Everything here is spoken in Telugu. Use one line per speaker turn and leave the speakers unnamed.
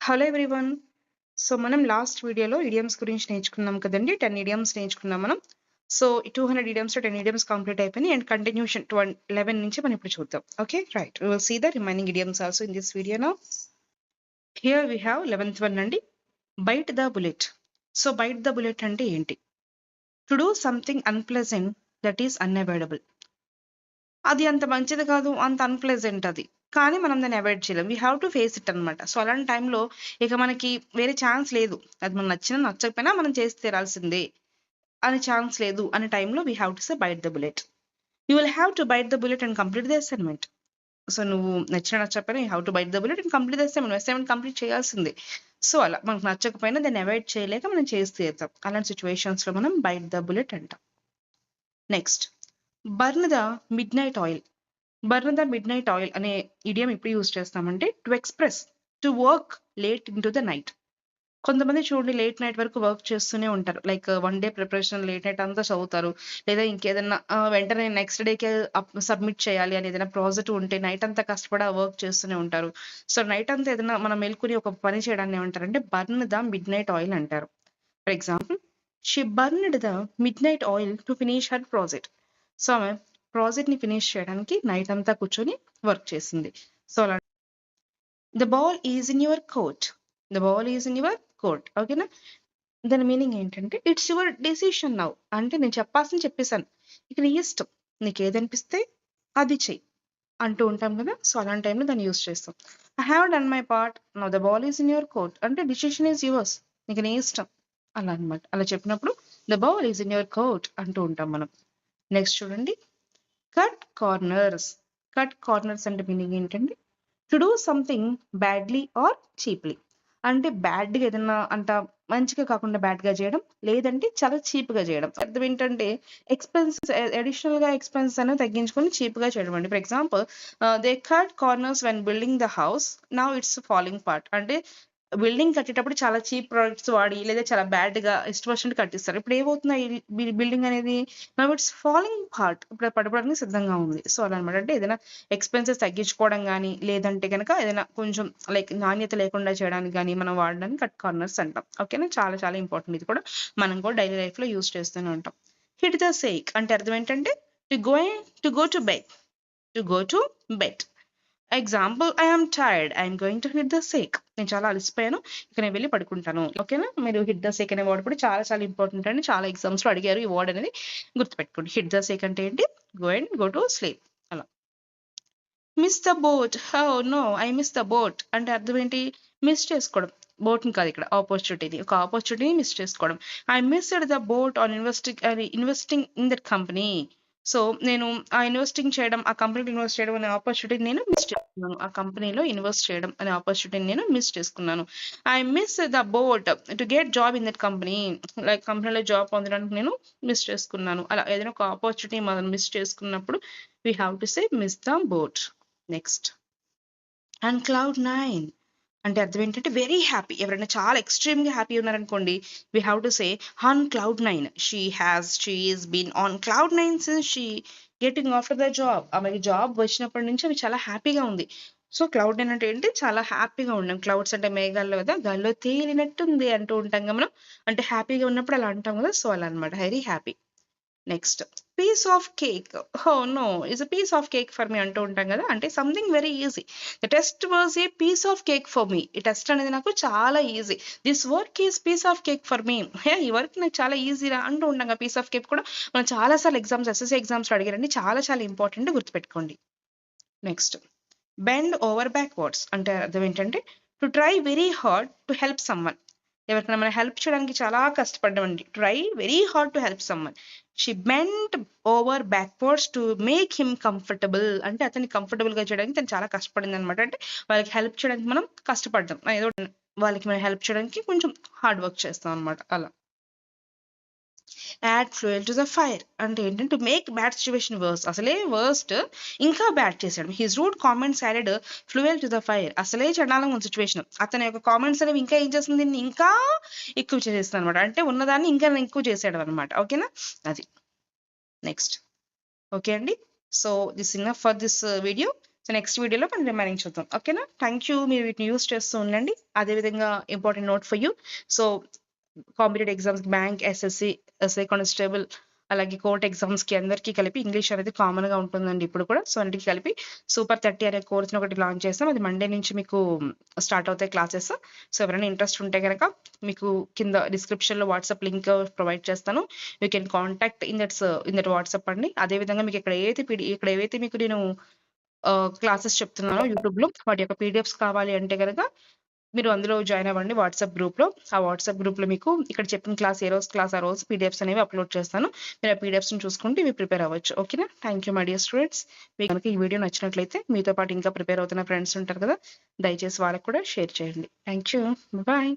Hello everyone. సో మనం లాస్ట్ వీడియోలో ఇడియమ్స్ గురించి నేర్చుకున్నాం కదండి. 10 ఇడియమ్స్ నేర్చుకున్నాం మనం. సో 200 ఇడియమ్స్ 10 ఇడియమ్స్ కంప్లీట్ అయిపోయినాయి అండ్ కంటిన్యూషన్ 11 నుంచి మనం ఇప్పుడు చూద్దాం. Okay right, we will see the remaining idioms also in this video now. Here we have 11th one అండి, bite the bullet. So bite the bullet అంటే ఏంటి? To do something unpleasant that is unavoidable. అది అంత మంచిది కాదు, అంత అన్‌ప్లెజెంట్ అది. కానీ మనం దాన్ని అవాయిడ్ చేయలేం. We have to face it అన్నమాట. సో అలాంటి టైంలో ఇక మనకి వేరే ఛాన్స్ లేదు. అది మనకు నచ్చినా నచ్చకపోయినా మనం చేసి తీరాల్సిందే అనే ఛాన్స్ లేదు అనే టైంలో we have to say bite the bullet. You will have to bite the bullet and complete the assignment. So నువ్వు నచ్చినా నచ్చకపోయినా you have to bite the bullet and complete the assignment. Assignment complete చేయాల్సిందే. సో అలా మనకు నచ్చకపోయినా దాన్ని అవాయిడ్ చేయలేక మనం చేసి తీరుతాం. అలాంటి సిట్యుయేషన్స్‌లో మనం బైట్ ద బుల్లెట్ అంటాం. Next, burn the midnight oil. Burn the midnight oil అనే ఇడియం ఎప్పుడు యూజ్ చేస్తామంటే to express to work late into the night. కొంతమంది చూడండి లేట్ నైట్ వరకు వర్క్ చేస్తూనే ఉంటారు. Like one day preparation late night అంతా చదువుతారు. లేదా ఇంకేదన్నా వెంటనే నెక్స్ట్ డేకే సబ్మిట్ చేయాలి అని ఏదైనా ప్రాజెక్ట్ ఉంటే నైట్ అంతా కష్టపడి ఆ వర్క్ చేస్తూనే ఉంటారు. సో నైట్ అంతా ఏదైనా మనం మేలుకొని ఒక పని చేయడాన్ని ఏమంటారంటే బర్న్ ద మిడ్‌నైట్ ఆయిల్ అంటారు. For example, she burned the midnight oil to finish her project. So ఆమె ప్రాజెక్ట్‌ని ఫినిష్ చేయడానికి నైట్ అంతా కూర్చొని వర్క్ చేసింది. సో అలా the ball is in your court. The ball is in your court. ఓకేనా? దాని మీనింగ్ ఏంటంటే ఇట్స్ యువర్ డెసిషన్ నౌ. అంటే నేను చెప్పాల్సింది చెప్పేసాను. ఇక నీ ఇష్టం. నీకేదనిపిస్తే అది చెయ్యి అంటూ ఉంటాం కదా! సో అలాంటి టైంలో దాన్ని యూజ్ చేస్తాం. I have done my part. Now the ball is in your court. అంటే డిసిషన్ ఈజ్ యువర్స్. ఇక నీ ఇష్టం. అలా అన్నమాట. అలా చెప్పినప్పుడు the ball is in your court అంటూ ఉంటాం మనం. నెక్స్ట్ చూడండి, కట్ కార్నర్స్. కట్ కార్నర్స్ అంటే మీనింగ్ ఏంటండి? To do something badly or cheaply. అంటే బ్యాడ్‌గా ఏదన్నా మంచిగా కాకుండా బ్యాడ్‌గా చేయడం, లేదంటే చాలా చీప్‌గా చేయడం. అర్థం ఏంటంటే అడిషనల్‌గా ఎక్స్‌పెన్సెస్ అనేవి తగ్గించుకొని చీప్‌గా చేయడం అండి. For example, they cut corners when building the house. Now it's falling part. అంటే బిల్డింగ్ కట్టేటప్పుడు చాలా చీప్ ప్రొడక్ట్స్ వాడి లేదా చాలా బ్యాడ్‌గా ఇష్టం వచ్చినట్టు కట్టిస్తారు. ఇప్పుడు ఏమవుతుంది బిల్డింగ్ అనేది నౌ ఇట్స్ ఫాలింగ్ పార్ట్. ఇప్పుడు అది పడిపోవడానికి సిద్ధంగా ఉంది. సో అలా అన్నమాట. అంటే ఏదైనా ఎక్స్‌పెన్సెస్ తగ్గించుకోవడం గానీ, లేదంటే గనక ఏదైనా కొంచెం లైక్ నాణ్యత లేకుండా చేయడానికి గానీ, మనం వాడడాన్ని కట్ కార్నర్స్ అంటాం. ఓకేనా? చాలా చాలా ఇంపార్టెంట్ ఇది కూడా. మనం కూడా డైలీ లైఫ్‌లో యూజ్ చేస్తూనే ఉంటాం. హిట్ ద సేక్ అంటే అర్థం ఏంటంటే to go to bed. To go to bed. Example, I am tired. I am going to hit the sake. నేను చాలా అలసిపోయాను. ఇక నేను వెళ్లి పడుకుంటాను. ఓకేనా? మీరు హిట్ ద సేక్ అనే వర్డ్ కూడా చాలా చాలా ఇంపార్టెంట్ అండి. చాలా ఎగ్జామ్స్‌లో అడిగారు ఈ వర్డ్ అనేది. గుర్తుపెట్టుకోండి. హిట్ ద సేక్ అంటే ఏంటి? Go to sleep. అలా. Miss the boat. Oh! No, I miss the boat అంటే అర్థం ఏంటి? మిస్ చేసుకోవడం. బోట్‌ని కాదు ఇక్కడ ఆపర్చునిటీని. ఒక ఆపర్చునిటీని మిస్ చేసుకోవడం. I missed the boat on investing in that company. So నేను ఆ కంపెనీలో ఇన్వెస్ట్ చేయడం అనే ఆపర్చునిటీని నేను మిస్ చేసుకున్నాను. ఆ కంపెనీలో ఇన్వెస్ట్ చేయడం అనే ఆపర్చునిటీని నేను మిస్ చేసుకున్నాను. I miss the boat to get job in that company. Like కంపెనీలో జాబ్ పొందడానికి నేను మిస్ చేసుకున్నాను. అలా ఏదైనా ఒక ఆపర్చునిటీ మనం మిస్ చేసుకున్నప్పుడు we have to say miss the boat. Next, and cloud 9 అంటే అర్థం ఏంటంటే వెరీ హ్యాపీ. ఎవరైనా చాలా ఎక్స్‌ట్రీమ్‌గా హ్యాపీ ఉన్నారనుకోండి, we have to say on cloud 9. She is been on cloud 9 since she getting after the job. ఆమెకి జాబ్ వచ్చినప్పటి నుంచి ఆమె చాలా హ్యాపీగా ఉంది. సో క్లౌడ్ 9 అంటే ఏంటి? చాలా హ్యాపీగా ఉన్నాం. క్లౌడ్స్ అంటే మేఘాల్లో కదా! గాల్లో తేలినట్టుంది అంటూ ఉంటాం కదా మనం. అంటే హ్యాపీగా ఉన్నప్పుడు అలా అంటాం కదా! సో అలా అన్నమాట. Very happy. Next, piece of cake. Oh! No, it's a piece of cake for me అంటూ ఉంటాం కదా! అంటే something very easy. The test was a piece of cake for me. ఈ టెస్ట్ అనేది నాకు చాలా easy. This work is piece of cake for me. ఈ వర్క్ నాకు చాలా ఈజీరా అంటూ ఉంటాం కదా! పీస్ ఆఫ్ కేక్ కూడా మనం చాలా సార్లు ఎస్ఎస్‌సి ఎగ్జామ్స్‌లో అడిగారండి. చాలా చాలా ఇంపార్టెంట్, గుర్తుపెట్టుకోండి. నెక్స్ట్, బెండ్ ఓవర్ బ్యాక్వర్డ్స్ అంటే అర్థం ఏంటంటే to try very hard to help someone. ఎవరికైనా మనం హెల్ప్ చేయడానికి చాలా కష్టపడ్డామండి. Try very hard to help someone. She bent over backwards to make him comfortable. అంటే అతన్ని కంఫర్టబుల్‌గా చేయడానికి తను చాలా కష్టపడిందనమాట. అంటే వాళ్ళకి హెల్ప్ చేయడానికి మనం కష్టపడ్డాం. ఏదో వాళ్ళకి మనం హెల్ప్ చేయడానికి కొంచెం హార్డ్ వర్క్ చేస్తాం అనమాట అలా. Add fuel to the fire అంటే ఏంటంటే మేక్ బ్యాడ్ సిట్యుయేషన్ వర్స్. అసలే వర్స్ట్ ఇంకా బ్యాడ్ చేశాడు. His rude comments added fuel to the fire. అసలే చండాలంగా ఉన్న సిట్యుయేషన్. అతని యొక్క కామెంట్స్ అనేవి ఇంకా ఏం చేస్తుంది, దీన్ని ఇంకా ఎక్కువ చేసేస్తుంది అనమాట. అంటే ఉన్నదాన్ని ఇంకా ఎక్కువ చేసాడు అనమాట. ఓకేనా? అది. నెక్స్ట్. ఓకే అండి. So this enough for this video. So next వీడియోలో మనం రిమైనింగ్ చూద్దాం. ఓకేనా? Thank you. మీరు వీటిని యూజ్ చేస్తూ ఉండండి. అదేవిధంగా important note for you. So competitive exams, bank, SI constable, అలాగే కోర్ట్ ఎగ్జామ్స్కి అందరికీ కలిపి ఇంగ్లీష్ అనేది కామన్గా ఉంటుందండి ఇప్పుడు కూడా. సో అన్నిటికీ కలిపి సూపర్ 30 అనే కోర్స్ని ఒకటి లాంచ్ చేస్తాం. అది మండే నుంచి మీకు స్టార్ట్ అవుతాయి క్లాసెస్. సో ఎవరైనా ఇంట్రెస్ట్ ఉంటే కనుక మీకు కింద డిస్క్రిప్షన్లో వాట్సాప్ లింక్ ప్రొవైడ్ చేస్తాను. You can contact in that WhatsApp అండి. అదేవిధంగా మీకు ఇక్కడ ఏవైతే మీకు నేను క్లాసెస్ చెప్తున్నానో యూట్యూబ్లో వాటి యొక్క పీడిఎఫ్స్ కావాలి అంటే కనుక మీరు అందులో జాయిన్ అవ్వండి వాట్సాప్ గ్రూప్లో. ఆ వాట్సాప్ గ్రూప్లో మీకు ఇక్కడ చెప్పిన క్లాస్ ఏ రోజు క్లాస్ ఆ రోజు పీడిఎఫ్స్ అనేవి అప్లోడ్ చేస్తాను. మీరు ఆ పీడిఎఫ్స్ని చూసుకుంటే ఇవి ప్రిపేర్ అవ్వచ్చు. ఓకేనా? Thank you my dear students. మీకు కనుక ఈ వీడియో నచ్చినట్లయితే మీతో పాటు ఇంకా ప్రిపేర్ అవుతున్న ఫ్రెండ్స్ ఉంటారు కదా, దయచేసి వాళ్ళకి కూడా షేర్ చేయండి. Thank you. బాయ్.